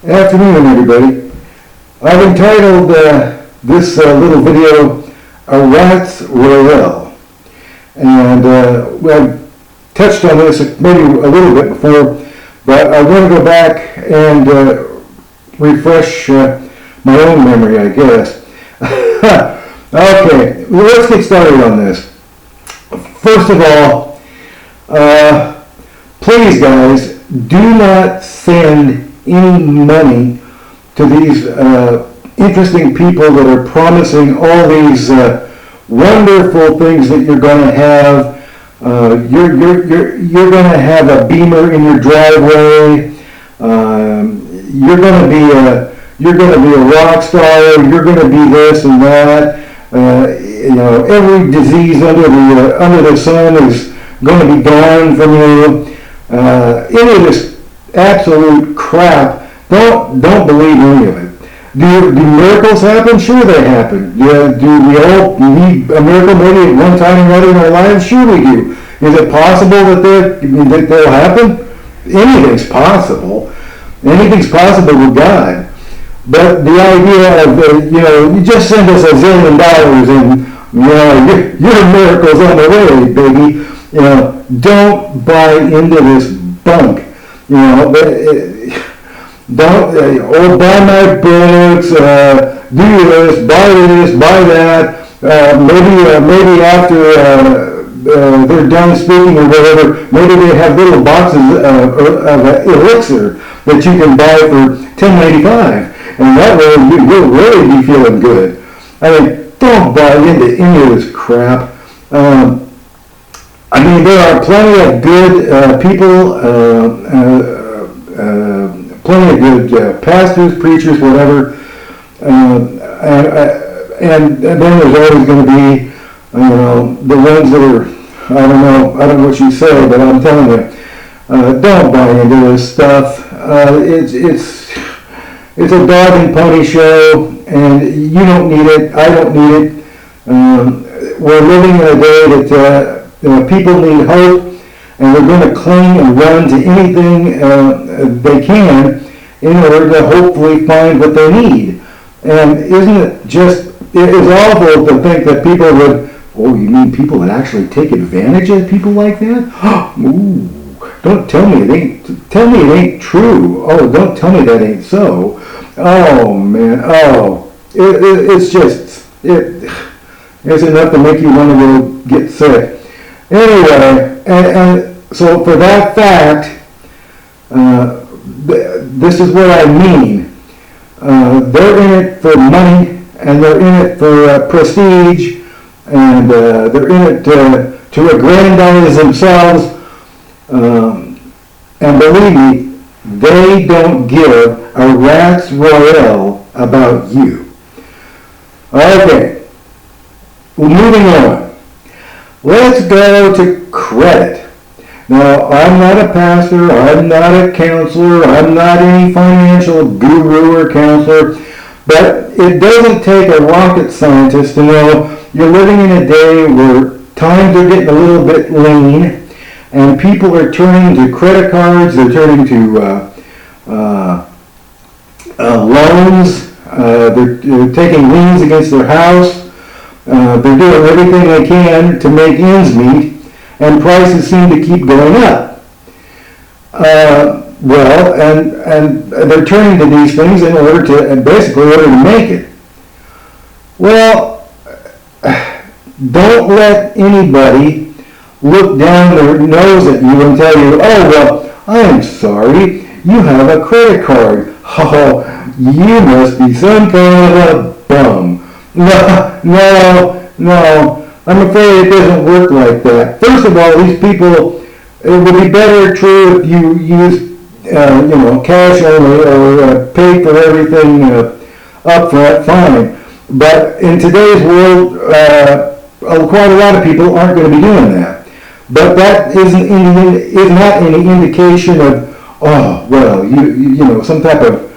Afternoon, everybody. I've entitled this little video "A Rat's Royale," and I've touched on this maybe a little bit before, but I want to go back and refresh my own memory, I guess. Okay, well, let's get started on this. First of all, please, guys, do not send any money to these interesting people that are promising all these wonderful things that you're going to have. You're going to have a Beamer in your driveway. You're going to be a rock star. You're going to be this and that. Every disease under the sun is going to be gone from you. Any of this absolute crap. Don't believe any of it. Do miracles happen? Sure they happen. Do we all need a miracle maybe at one time or another in our lives? Sure we do. Is it possible that they'll happen? Anything's possible. Anything's possible with God. But the idea of, you just send us $1 zillion and, your miracle's on the way, baby. Don't buy into this bunk. Don't buy my books, do this, buy that. Maybe after they're done speaking or whatever, maybe they have little boxes of elixir that you can buy for $10.95, and that way you'll really be feeling good. I mean, don't buy into any of this crap. There are plenty of good people, plenty of good pastors, preachers, whatever, and then there's always going to be, the ones that are, I don't know what you say, but I'm telling you, don't buy into this stuff. It's a dog and pony show, and you don't need it. I don't need it. We're living in a day that people need hope, and they're going to cling and run to anything they can in order to hopefully find what they need. And isn't it just, it's awful to think that people would, oh, you mean people that actually take advantage of people like that? Ooh, don't tell me it ain't true. Oh, don't tell me that ain't so. Oh, man, it's enough to make you want to go get sick. Anyway, and so for that fact, this is what I mean. They're in it for money, and they're in it for prestige, and they're in it to aggrandize themselves. And believe me, they don't give a rat's royale about you. Okay, moving on. Let's go to credit. Now, I'm not a pastor, I'm not a counselor, I'm not any financial guru or counselor, but it doesn't take a rocket scientist to know you're living in a day where times are getting a little bit lean, and people are turning to credit cards, they're turning to loans, they're taking liens against their house. They're doing everything they can to make ends meet, and prices seem to keep going up. And they're turning to these things in order to make it. Well, don't let anybody look down their nose at you and tell you, oh, well, I'm sorry, you have a credit card. Oh, you must be some kind of a bum. No, I'm afraid it doesn't work like that. First of all, these people, it would be better true if you use, cash only or pay for everything up front, fine. But in today's world, quite a lot of people aren't going to be doing that. But that is not any indication of, oh, well, some type of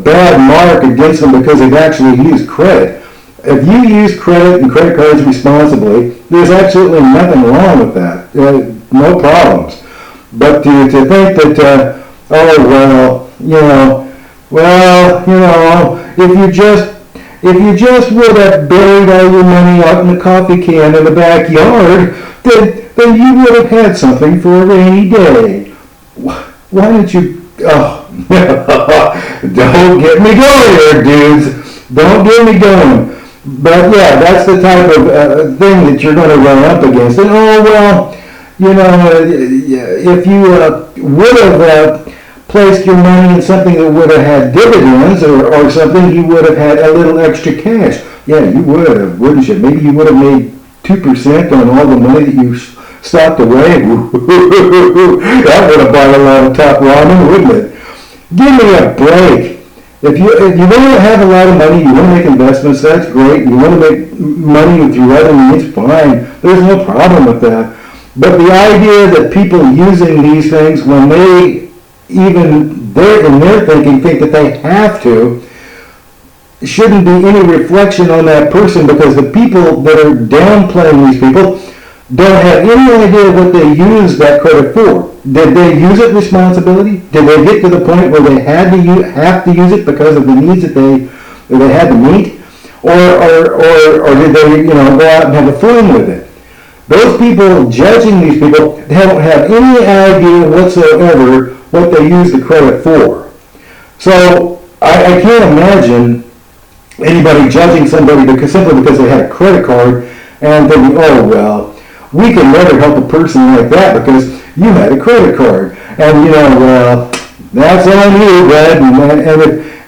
bad mark against them because they've actually used credit. If you use credit and credit cards responsibly, there's absolutely nothing wrong with that. No problems. But to think that, Well, if you just would have buried all your money out in the coffee can in the backyard, then you would have had something for a rainy day. Why didn't you? Oh, don't get me going here, dudes. Don't get me going. But yeah, that's the type of thing that you're going to run up against. And oh well, if you would have placed your money in something that would have had dividends or something, you would have had a little extra cash. Yeah, you would have, wouldn't you? Maybe you would have made 2% on all the money that you stocked away. That would have bought a lot of top ramen, wouldn't it? Give me a break. If you want to have a lot of money, you want to make investments, that's great. You want to make money through other means, fine. There's no problem with that. But the idea that people using these things when they even they're in their thinking think that they have to, shouldn't be any reflection on that person, because the people that are downplaying these people don't have any idea what they use that credit for. Did they use it responsibility? Did they get to the point where they have to use it because of the needs that they had to meet? Or did they go out and have a fling with it? Those people judging these people don't have any idea whatsoever what they use the credit for. So I can't imagine anybody judging somebody simply because they had a credit card and thinking, oh well, we can never help a person like that because you had a credit card. And that's on you, Brad.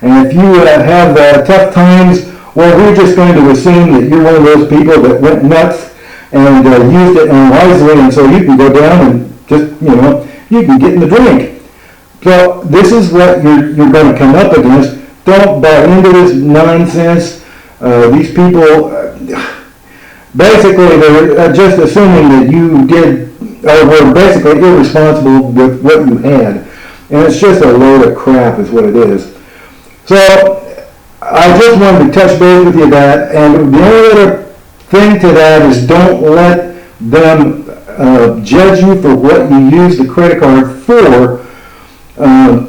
And if you have tough times, well, we're just going to assume that you're one of those people that went nuts and used it unwisely, and so you can go down and just, you can get in the drink. So this is what you're going to come up against. Don't buy into this nonsense. These people, basically, they're just assuming that you did, or were basically irresponsible with what you had. And it's just a load of crap is what it is. So I just wanted to touch base with you that, and the only other thing to that is don't let them judge you for what you use the credit card for.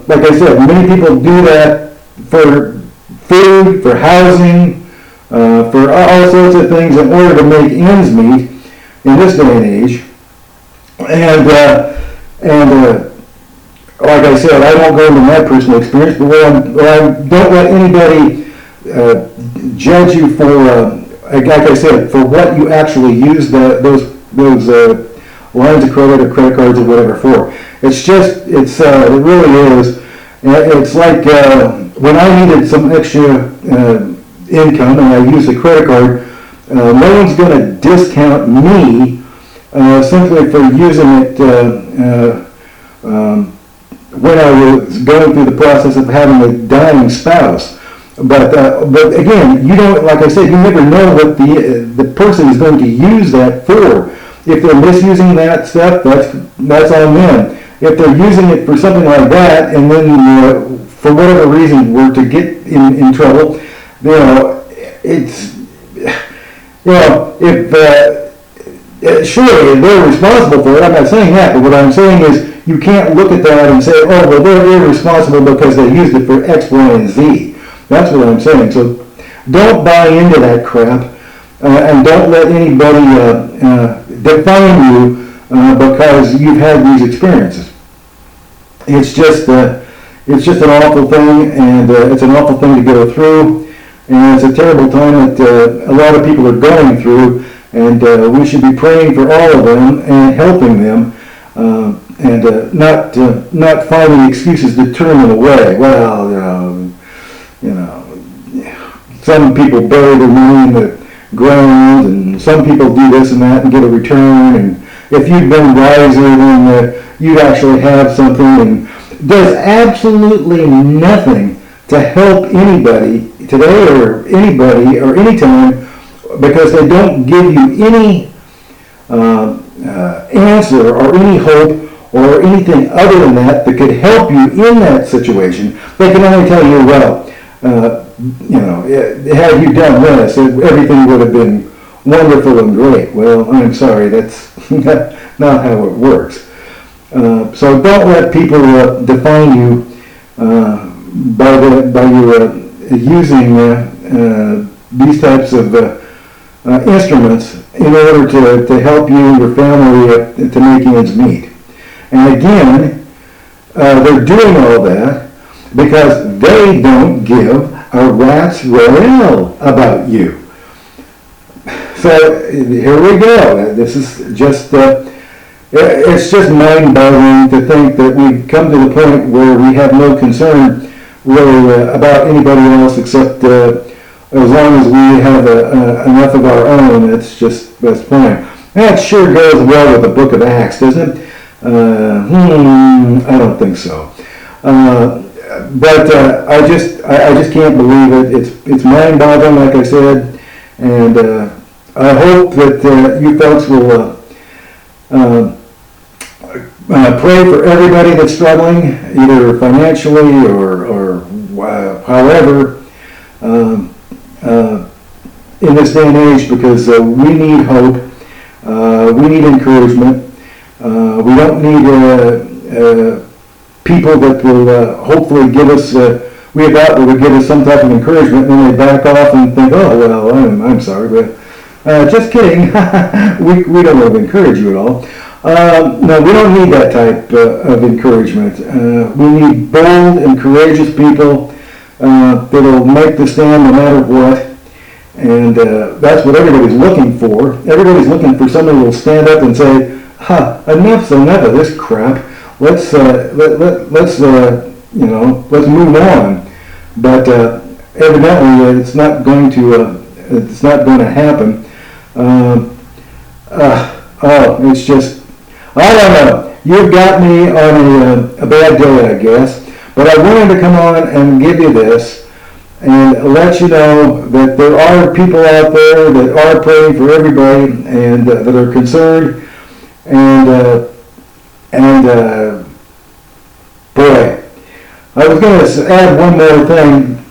Like I said, many people do that for food, for housing, for all sorts of things in order to make ends meet in this day and age. And like I said, I won't go into my personal experience, but don't let anybody judge you for, like I said, for what you actually use those lines of credit or credit cards or whatever for. It really is. It's like when I needed some extra income and I used a credit card, no one's going to discount me simply for using it when I was going through the process of having a dying spouse. But again, you don't, like I said, you never know what the person is going to use that for. If they're misusing that stuff, that's on them. If they're using it for something like that, and then for whatever reason were to get in trouble, if surely they're responsible for it. I'm not saying that, but what I'm saying is you can't look at that and say, oh well, they're irresponsible because they used it for X, Y, and Z. That's what I'm saying. So don't buy into that crap, and don't let anybody define you because you've had these experiences. It's just an awful thing, and it's an awful thing to go through, and it's a terrible time that a lot of people are going through, and we should be praying for all of them and helping them, and not finding excuses to turn them away. Well, some people bury their money in the ground, and some people do this and that and get a return, and if you'd been wiser, then you'd actually have something, and does absolutely nothing to help anybody today or anybody or anytime, because they don't give you any answer or any hope or anything other than that could help you in that situation. They can only tell you, well, had you done this, everything would have been wonderful and great. Well, I'm sorry, that's not how it works. So don't let people define you by you using these types of instruments in order to help you and your family to make ends meet. And again, they're doing all that because they don't give a rat's royale about you. So here we go. This is just, it's just mind-boggling to think that we've come to the point where we have no concern really about anybody else except as long as we have enough of our own. That's fine. That sure goes well with the book of Acts, doesn't it? I don't think so. But I just can't believe it. It's mind-boggling, like I said, and I hope that you folks will pray for everybody that's struggling, either financially or however, in this day and age, because we need hope, we need encouragement. We don't need people that will hopefully give us, we thought they would give us some type of encouragement, and then they back off and think, oh, well, I'm sorry, but just kidding. we don't want to encourage you at all. No, we don't need that type of encouragement. We need bold and courageous people that will make the stand no matter what. And that's what everybody's looking for. Everybody's looking for somebody who will stand up and say, enough's enough of this crap. Let's move on. But evidently, it's not going to happen. It's just, I don't know. You've got me on a bad day, I guess. But I wanted to come on and give you this and let you know that there are people out there that are praying for everybody and that are concerned. And boy, I was going to add one more thing,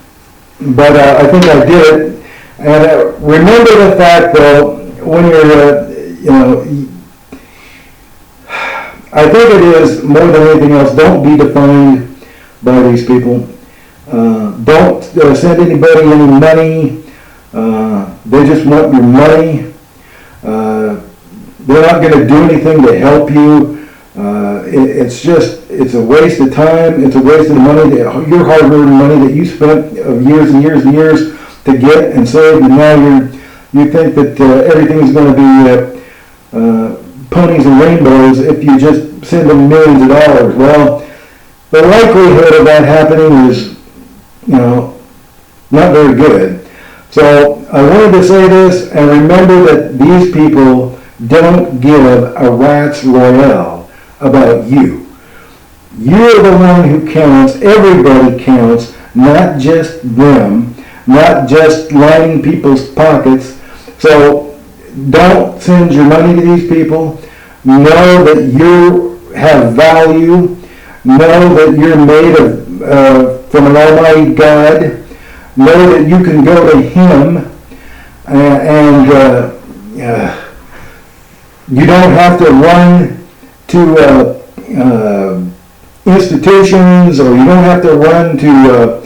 but I think I did it. And remember the fact, though, when you're, I think it is more than anything else, don't be defined by these people. Don't send anybody any money. They just want your money. They're not going to do anything to help you. It's a waste of time. It's a waste of money, your hard-earned money that you spent of years and years and years to get and save, and now you think that everything's going to be ponies and rainbows if you just send them millions of dollars. Well, the likelihood of that happening is, not very good. So I wanted to say this, and remember that these people don't give a rat's royale about you. You're the one who counts. Everybody counts, not just them, not just lining people's pockets. So don't send your money to these people. Know that you have value. Know that you're made from an almighty God. Know that you can go to Him and you don't have to run to institutions, or you don't have to run to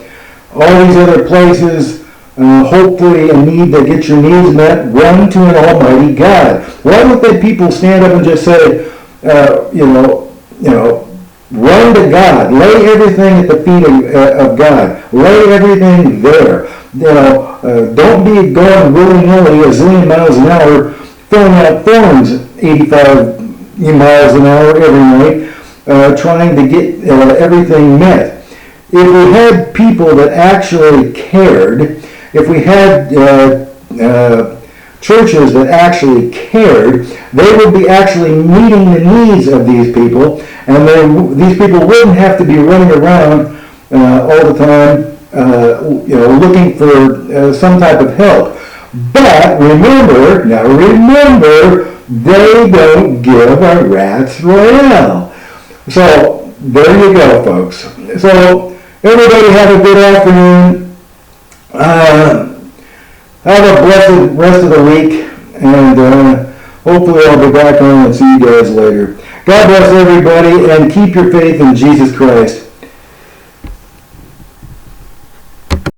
all these other places, hopefully in need to get your needs met. Run to an almighty God. Why don't the people stand up and just say, run to God. Lay everything at the feet of God. Lay everything there. Don't be going willy-nilly a zillion miles an hour, filling out forms 85 miles an hour every night, trying to get everything met. If we had people that actually cared, if we had churches that actually cared, they would be actually meeting the needs of these people, and these people wouldn't have to be running around all the time, looking for some type of help. But remember, they don't give a rat's royale. So there you go, folks. So everybody have a good afternoon. Have a blessed rest of the week, and hopefully I'll be back on and see you guys later. God bless everybody, and keep your faith in Jesus Christ.